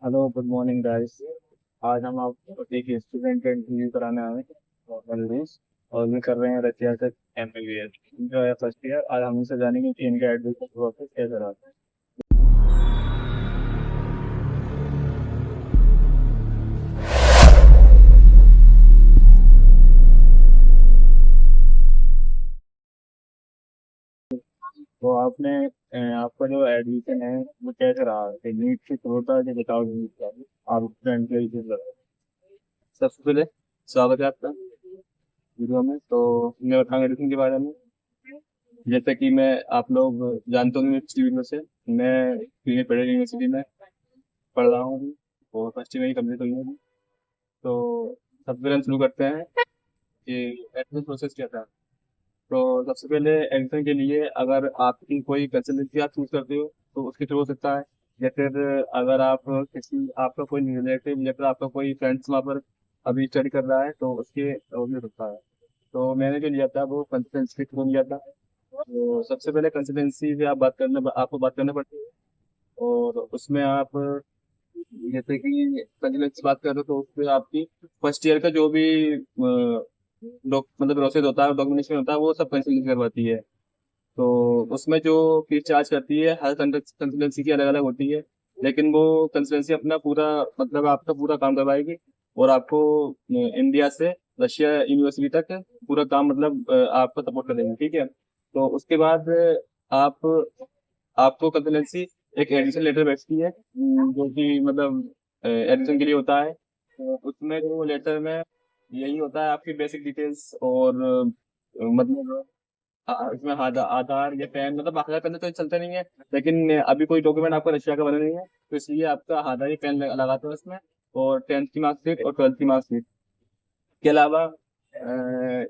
Hello good morning guys. आज हम आपको एक स्टूडेंट का इंटरव्यू कराने आए हैं और भी कर रहे हैं रतिया से MBBS जो है फर्स्ट ईयर। आज हम इनसे जानेंगे कि इनका एडमिशन प्रोसेस कैसे रहा। तो आपका जो एडमिशन है वो कैसे रहा, नीट के थ्रू था कि विदाउट नीट का? आप स्टूडेंट के हिसाब से सबसे पहले स्वागत है आपका वीडियो में। तो मैं बताऊंगा एडमिशन के बारे में। जैसे कि मैं आप लोग जानते होंगे सिविल में से मैं पेडर यूनिवर्सिटी में पढ़ रहा हूँ और फर्स्ट ईयर में ही कम्प्लीट हुई है अभी। तो सबसे पहले हम शुरू करते हैं कि एडमिशन प्रोसेस क्या था। तो सबसे पहले एडमिशन के लिए अगर आपकी कोई फैसिलिटी आप चूज करते हो तो उसके थ्रू हो सकता है, या फिर अगर आप किसी आपका कोई रिलेटिव या फिर आपका कोई फ्रेंड्स वहाँ पर अभी स्टडी कर रहा है तो उसके वो भी हो सकता है। तो मैंने जो लिया था वो कंसल्टेंसी के थ्रू लिया था। तो सबसे पहले कंसल्टेंसी से आप आपको बात करना पड़ती है। और उसमें आप जैसे कि कंसल्टेंसी बात कर रहे हो तो उसमें आपकी फर्स्ट ईयर का जो भी मतलब प्रोसेस होता है, डॉक्यूमेंटेशन होता है, वो सब कंसल्टेंसी करवाती है। तो उसमें जो फीस चार्ज करती है हर कंसल्टेंसी की अलग अलग होती है, लेकिन वो कंसल्टेंसी अपना पूरा मतलब आपका पूरा काम करवाएगी और आपको इंडिया से रशिया यूनिवर्सिटी तक पूरा काम मतलब आपको सपोर्ट करेंगे, ठीक है। तो उसके बाद आप आपको कंसल्टेंसी एक एडिशन लेटर भेजती है, जो कि मतलब एडमिशन के लिए होता है। तो उसमें जो लेटर में यही होता है आपकी बेसिक डिटेल्स और मतलब इसमें आधार या पैन मतलब आधार पैन तो चलता नहीं है, लेकिन अभी कोई डॉक्यूमेंट आपका रशिया का बना नहीं है तो इसलिए आपका आधार ही पैन लगाते हैं उसमें। और 10th की मार्कशीट और 12th की मार्कशीट के अलावा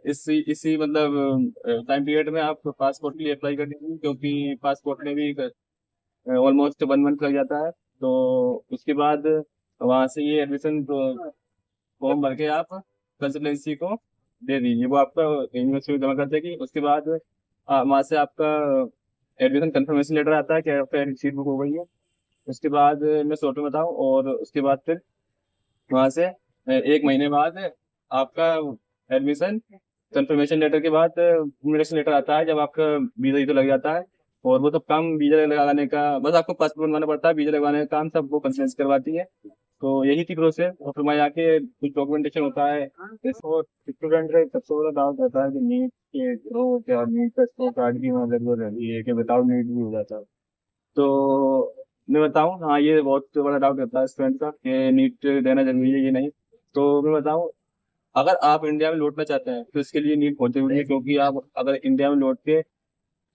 इसी मतलब टाइम पीरियड में आप पासपोर्ट के लिए अप्लाई कर दीजिए, क्योंकि पासपोर्ट में भी ऑलमोस्ट 1 मंथ लग जाता है। तो उसके बाद वहाँ से ये एडमिशन फॉर्म भर के आप कंसल्टेंसी को दे दीजिए, वो आपका यूनिवर्सिटी में जमा कर देगी। उसके बाद वहाँ से आपका एडमिशन कंफर्मेशन लेटर आता है कि आपका सीट बुक हो गई है। उसके बाद मैं शॉर्ट में बताऊँ, और उसके बाद फिर वहाँ से 1 महीने बाद आपका एडमिशन कंफर्मेशन लेटर के बाद इन्विटेशन लेटर आता है, जब आपका वीजा तो लग जाता है। और वो सब काम वीजा लगाने का बस आपको पासपोर्ट बनवाना पड़ता है, वीजा लगवाने का काम सब वो कंसल्टेंसी करवाती है। तो यही थी प्रोसेस। और फिर वहाँ आके कुछ डॉक्यूमेंटेशन होता है। और स्टूडेंट का एक सबसे बड़ा डाउट रहता है कि नीट के थ्रू क्या नीट का स्कोर कार्ड की मतलब वो रहती है कि विदाउट नीट भी हो जाता है। तो मैं बताऊं, हाँ ये बहुत बड़ा डाउट रहता है स्टूडेंट का कि नीट देना जरूरी है ये नहीं। तो मैं बताऊं, अगर आप इंडिया में लौटना चाहते हैं तो इसके लिए नीट बहुत जरूरी है, क्योंकि आप अगर इंडिया में लौट के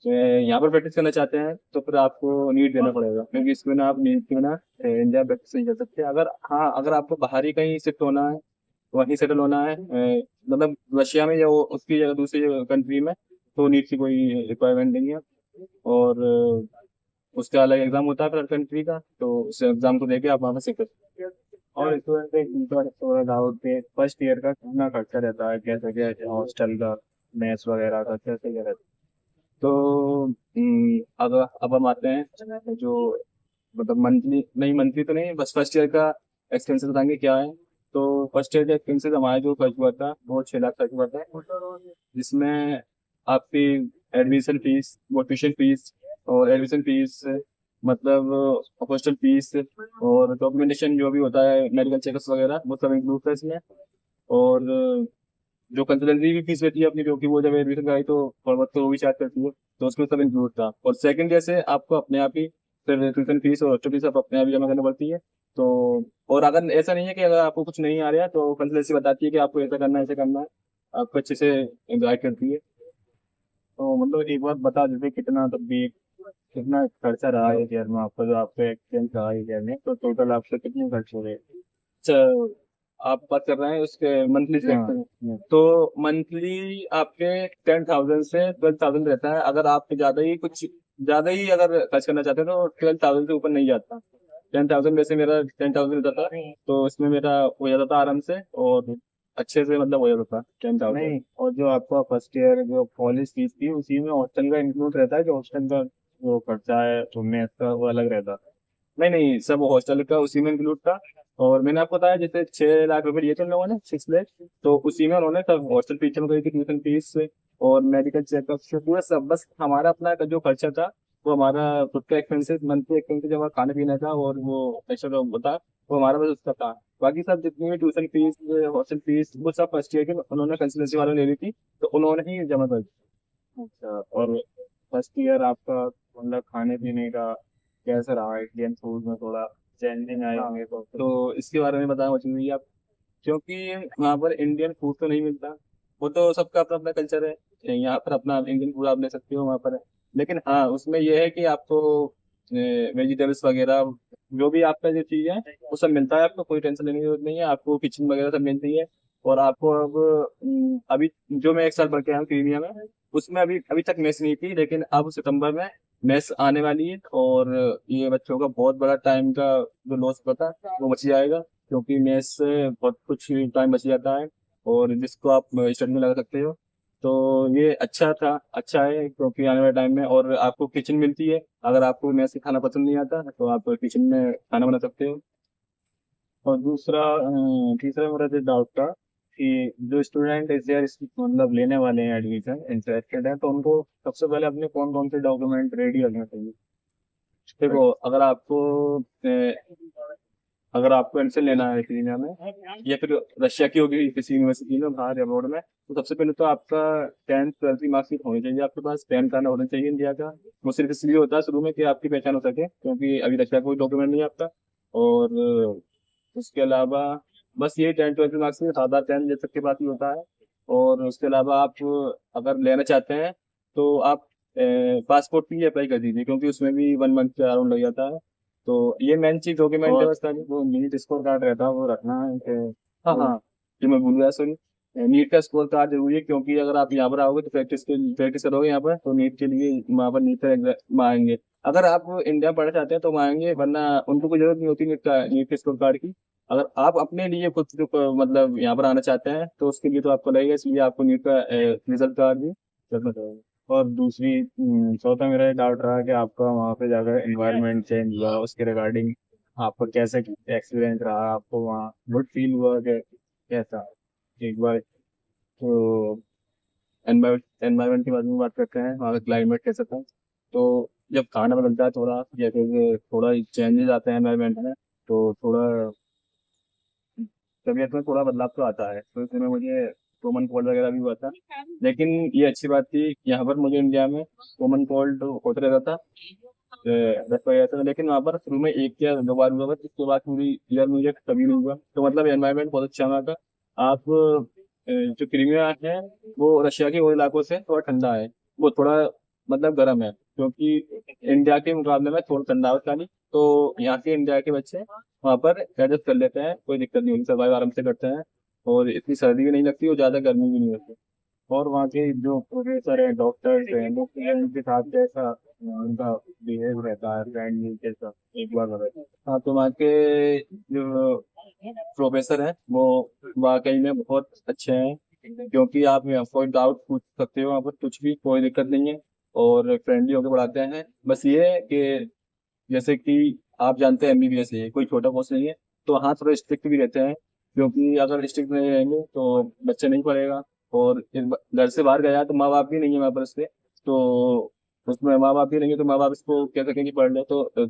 यहाँ पर प्रैक्टिस करना चाहते हैं तो फिर आपको नीट देना पड़ेगा, क्योंकि इसमें ना आप नीट के बिना इंडिया में प्रैक्टिस नहीं कर सकते। अगर हाँ अगर आपको बाहर ही कहीं शिफ्ट होना है, वहीं सेटल होना है मतलब रशिया में या उसकी जगह दूसरी कंट्री में, तो नीट की कोई रिक्वायरमेंट नहीं है। और उसका अलग एग्जाम होता है फिर कंट्री का, तो उस एग्जाम को देके आप वहाँ पे सीख सकते हैं। और स्टूडेंट का एक दूसरा सबसे बड़ा डाउट है फर्स्ट ईयर का कितना खर्चा रहता है, कैसे क्या हॉस्टल का मेस वगैरह का कैसे क्या रहता है। तो अब हम आते हैं जो मतलब मंथली नहीं, मंथली तो नहीं, बस फर्स्ट ईयर का एक्सपेंसेस बताएंगे क्या है। तो फर्स्ट ईयर का एक्सपेंसेस हमारा जो खर्च हुआ था वो 6 लाख खर्च हुआ था, जिसमें आपकी एडमिशन फीस, वो ट्यूशन फीस और एडमिशन फीस मतलब हॉस्टल फीस और डॉक्यूमेंटेशन जो भी होता है मेडिकल चेकअप वगैरह वो सब इंक्लूड था इसमें। और जो कंसल्टेंसी भी फीस रहती है अपनी, क्योंकि वो जब एडमिशन कराई तो थोड़ा बहुत तो वो भी चार्ज करती है, तो उसमें सब इंक्लूड था। और सेकंड ईयर से आपको अपने आप ही फिर ट्यूशन फीस और हॉस्टल फीस आप अपने आप ही जमा करनी पड़ती है। तो और अगर ऐसा नहीं है कि अगर आपको कुछ नहीं आ रहा है तो कंसल्टेंसी बताती है कि आपको ऐसा करना है ऐसा करना है, आपको अच्छे से गाइड करती है। तो मतलब एक बार बता देते कितना तब भी कितना खर्चा रहा है ईयर में आपका, जो आपका एक्सपेंस रहा है ईयर में, तो टोटल आपका कितने खर्च हो गए? अच्छा, आप बात कर रहे हैं उसके मंथली से? हाँ। तो मंथली आपके 10,000 से 12,000 रहता है। अगर आप ज्यादा ही अगर खर्च करना चाहते हैं तो 12,000 से ऊपर नहीं जाता। 10,000 में से मेरा 10,000 रहता था, तो इसमें मेरा हो जाता था आराम से और अच्छे से मतलब हो जाता था 10,000 नहीं। और जो आपका फर्स्ट ईयर जो कॉलेज फीस थी उसी में हॉस्टल का इंक्लूड रहता है, जो हॉस्टल का जो खर्चा है तो मेस का वो अलग रहता है। नहीं नहीं, सब हॉस्टल का उसी में इंक्लूड था। और मैंने आपको बताया जैसे 6 लाख रुपए दिए थे उन लोगों ने, 6 लाख। तो उसी में उन्होंने सब हॉस्टल फीस जमा करी थी, ट्यूशन फीस से और मेडिकल चेकअप से पूरा सब। बस हमारा अपना का जो खर्चा था वो हमारा खुद का एक्सपेंसेस, मंथली एक्सपेंसेस जो हमारा खाने पीने का और वो एक्स्ट्रा जो होता वो हमारा बस उसका था। बाकी सब जितनी भी ट्यूशन फीस, हॉस्टल फीस, वो सब फर्स्ट ईयर के उन्होंने कंसल्टेंसी वालों ने ले ली थी, तो उन्होंने ही जमा कर दी। अच्छा, और फर्स्ट ईयर आपका मतलब खाने पीने का कैसा रहा? इंडियन फूड में थोड़ा चेंजिंग आए हाँ, होंगे तो। तो इसके बारे में बताना चाहिए आप, क्योंकि वहाँ पर इंडियन फूड तो नहीं मिलता। वो तो सबका अपना अपना कल्चर है, यहाँ पर अपना इंडियन फूड आप ले सकते हो वहाँ पर। लेकिन हाँ, उसमें यह है कि आपको वेजिटेबल्स वगैरह जो भी आपका जो चीज़ है वो सब मिलता है, आपको कोई टेंशन लेने की जरूरत नहीं है, आपको किचन वगैरह सब मिलती है। और आपको अब अभी जो मैं 1 साल पढ़ के आया हूँ क्रीमिया में, उसमें अभी अभी तक मेस नहीं थी, लेकिन अब सितंबर में मेस आने वाली है। और ये बच्चों का बहुत बड़ा टाइम का जो लॉस होता है वो बच जाएगा, क्योंकि मेस से बहुत कुछ टाइम बच जाता है और जिसको आप स्टडी में लगा सकते हो। तो ये अच्छा था, अच्छा है, क्योंकि आने वाले टाइम में और आपको किचन मिलती है। अगर आपको मेस से खाना पसंद नहीं आता तो आप किचन में खाना बना सकते हो। और दूसरा तीसरा मेरा जो डाउट था कि जो स्टूडेंट इस ईयर मतलब लेने वाले हैं एडमिशन, इंटरेस्टेड है, तो उनको सबसे पहले अपने कौन कौन से डॉक्यूमेंट रेडी रखना चाहिए? देखो, अगर आपको एडमिशन लेना है कीनिया में या फिर रशिया की होगी किसी यूनिवर्सिटी में बाहर या बोर्ड में, तो सबसे पहले तो आपका 10th 12th की मार्कशीट होनी चाहिए आपके पास। पैन कार्ड होना चाहिए इंडिया का। वो सिर्फ इसलिए होता है शुरू में कि आपकी पहचान हो सके, क्योंकि अभी रशिया का कोई डॉक्यूमेंट नहीं है आपका। और उसके अलावा बस ये 10th 12th की मार्कशीट, आधार, 10 ये सबके पास ही होता है। और उसके अलावा आप अगर लेना चाहते हैं तो आप पासपोर्ट के लिए अप्लाई कर दीजिए, क्योंकि उसमें भी 1 मंथ का अराउंड लग जाता है। तो ये मेन चीज डॉक्यूमेंट है और बस सारी। वो नीट स्कोर कार्ड रहता है वो रखना है कि हाँ वो? हाँ, ये मैं भूल गया, सॉरी। नीट का स्कोर कार्ड जरूरी है, क्योंकि अगर आप यहाँ पर आओगे तो प्रैक्टिस करोगे यहाँ पर, तो नीट के लिए वहाँ पर नीट का एग्जाम आएंगे। अगर आप इंडिया में पढ़ना चाहते हैं तो आएंगे, वरना उनको कोई जरूरत नहीं होती नीट के स्कोर कार्ड की। अगर आप अपने लिए खुद जो मतलब यहाँ पर आना चाहते हैं तो उसके लिए तो आपको लगेगा, इसलिए आपको नीट का रिजल्ट कार्ड भी रखना चाहिए। और दूसरी चौथा मेरा ये डाउट रहा कि आपका वहाँ पे जाकर एनवायरनमेंट चेंज हुआ, उसके रिगार्डिंग आपका कैसा एक्सपीरियंस रहा? आपको वहाँ गुड फील हुआ कि कैसा? एक बार तो एनवायरमेंट के बारे में बात करते हैं, वहाँ का क्लाइमेट कैसा था। तो जब खाना बदलता है थोड़ा या फिर थोड़ा चेंजेस आते हैं एनवायरमेंट में, तो थोड़ा तबीयत में थोड़ा बदलाव तो आता है। तो इसमें मुझे कॉमन कोल्ड वगैरह भी हुआ था। लेकिन ये अच्छी बात थी, यहाँ पर मुझे इंडिया में कॉमन कोल्ड होता रहता था, दस बजे रहता था। लेकिन वहाँ पर शुरू में 1 या 2 बार हुआ था, उसके बाद पूरी ईयर मुझे कभी नहीं हुआ। तो मतलब एनवायरमेंट बहुत अच्छा वहाँ का। आप जो क्रीमिया है वो रशिया के वो इलाकों से थोड़ा ठंडा है, वो थोड़ा मतलब गर्म है, क्योंकि इंडिया के मुकाबले में थोड़ा ठंडा है खाली। तो यहाँ के इंडिया के बच्चे वहाँ पर एडजस्ट कर लेते हैं, कोई दिक्कत नहीं होती, सर्वाइव आराम से करते हैं। और इतनी सर्दी भी नहीं लगती और ज़्यादा गर्मी भी नहीं लगती। और वहाँ के जो प्रोफेसर हैं, डॉक्टर्स हैं, वो स्टूडेंट के साथ कैसा उनका बिहेव रहता है, फ्रेंडली कैसा? एक बार बताइए। हाँ, तो वहाँ के जो प्रोफेसर हैं वो वाकई में बहुत अच्छे हैं, क्योंकि आप यहाँ कोई डाउट पूछ सकते हो, वहाँ पर कुछ भी कोई दिक्कत नहीं है। और फ्रेंडली होकर पढ़ाते हैं। बस ये है कि जैसे कि आप जानते हैं एमबीबीएस है, कोई छोटा कोर्स नहीं है। तो हाँ, थोड़ा स्ट्रिक्ट भी रहते हैं, क्योंकि अगर स्ट्रिक्ट नहीं रहेंगे तो बच्चा नहीं पढ़ेगा। और घर से बाहर गया तो माँ बाप भी नहीं है वहाँ पर उसके, तो उसमें माँ बाप भी नहीं है, तो माँ बाप इसको कह सकें कि पढ़ ले। तो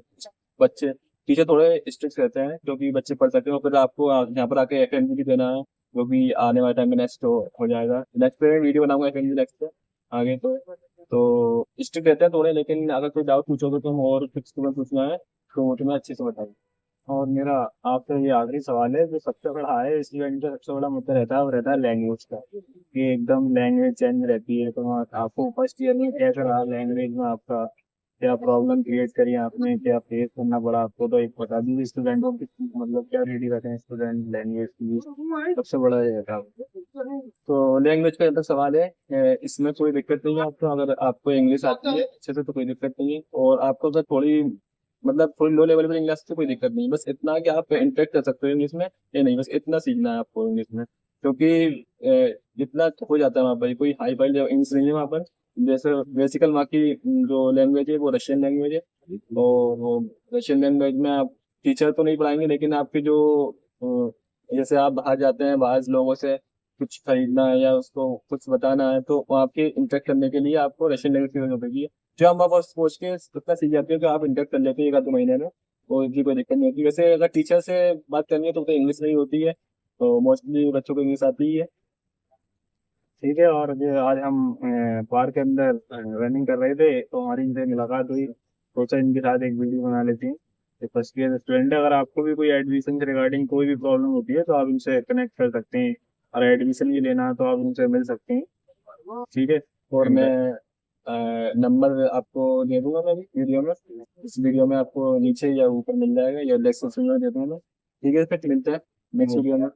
बच्चे, टीचर थोड़े स्ट्रिक्ट रहते हैं, क्योंकि बच्चे पढ़ सकते हैं। और फिर आपको यहाँ पर आके एफएमवी भी देना है, जो भी आने वाले टाइम में नेक्स्ट हो जाएगा। नेक्स्ट पे वीडियो बनाऊंगा एफएमवी नेक्स्ट पे आगे। तो स्ट्रिक्ट रहते हैं थोड़े, लेकिन अगर कोई डाउट पूछोगे तुम और फिक्स तुम्हें पूछना है तो वो तुम्हें अच्छे से बताएंगे। और मेरा आपसे ये आखिरी सवाल है, जो सबसे बड़ा है स्टूडेंट का सबसे बड़ा मुद्दा रहता है, वो रहता है लैंग्वेज का, कि एकदम लैंग्वेज चेंज रहती है। तो आपको फर्स्ट ईयर में कैसा रहा लैंग्वेज में? आपका क्या प्रॉब्लम क्रिएट करी आपने, क्या फेस करना पड़ा आपको? तो एक बता दीजिए स्टूडेंटों की, मतलब क्या रेडी रहते हैं स्टूडेंट लैंग्वेज के लिए? सबसे बड़ा ये रहता है। तो लैंग्वेज का जब तक सवाल है, इसमें कोई दिक्कत नहीं है आपको। अगर आपको इंग्लिश आती है अच्छे से तो कोई दिक्कत नहीं है। और आपको अगर थोड़ी मतलब थोड़ी लो लेवल पर इंग्लिश से कोई दिक्कत नहीं है। बस इतना कि आप इंटरेक्ट कर सकते हो इंग्लिश में, ये नहीं, बस इतना सीखना है आपको इंग्लिश में। क्योंकि इतना तो हो जाता है वहाँ पर, कोई हाई फाई इंग्लिश नहीं है वहाँ पर। जैसे बेसिकल वहाँ की जो लैंग्वेज है वो रशियन लैंग्वेज है, और वो रशियन लैंग्वेज में आप टीचर तो नहीं पढ़ाएंगे, लेकिन आपके जो जैसे आप बाहर जाते हैं, बाहर लोगों से कुछ खरीदना है या उसको कुछ बताना है, तो वहाँ आपके इंटरेक्ट करने के लिए आपको रशियन लैंग्वेज की जरूरत होगी, जो हम वापस सोच के उतना सीख जाते हैं कि आप इंटरेक्ट कर लेते हैं 1 आध महीने में, और इनकी कोई दिक्कत नहीं होती। वैसे अगर टीचर से बात करनी है तो इंग्लिश नहीं होती है, तो मोस्टली बच्चों को इंग्लिश आती ही है। ठीक है। और जो आज हम पार्क के अंदर रनिंग कर रहे थे तो हमारी इनसे मुलाकात हुई, सोचा इनके साथ एक वीडियो बना लेते हैं। ये फर्स्ट ईयर स्टूडेंट है, अगर आपको भी कोई एडमिशन से रिगार्डिंग कोई भी प्रॉब्लम होती है तो आप इनसे कनेक्ट कर सकते हैं, और एडमिशन भी लेना है तो आप इनसे मिल सकते हैं। ठीक है। और मैं नंबर आपको दे दूंगा, मैं भी वीडियो में, इस वीडियो में आपको नीचे या ऊपर मिल जाएगा, या डिस्क्रिप्शन में दे दूंगा मैं। ठीक है, फिर मिलते हैं नेक्स्ट वीडियो में।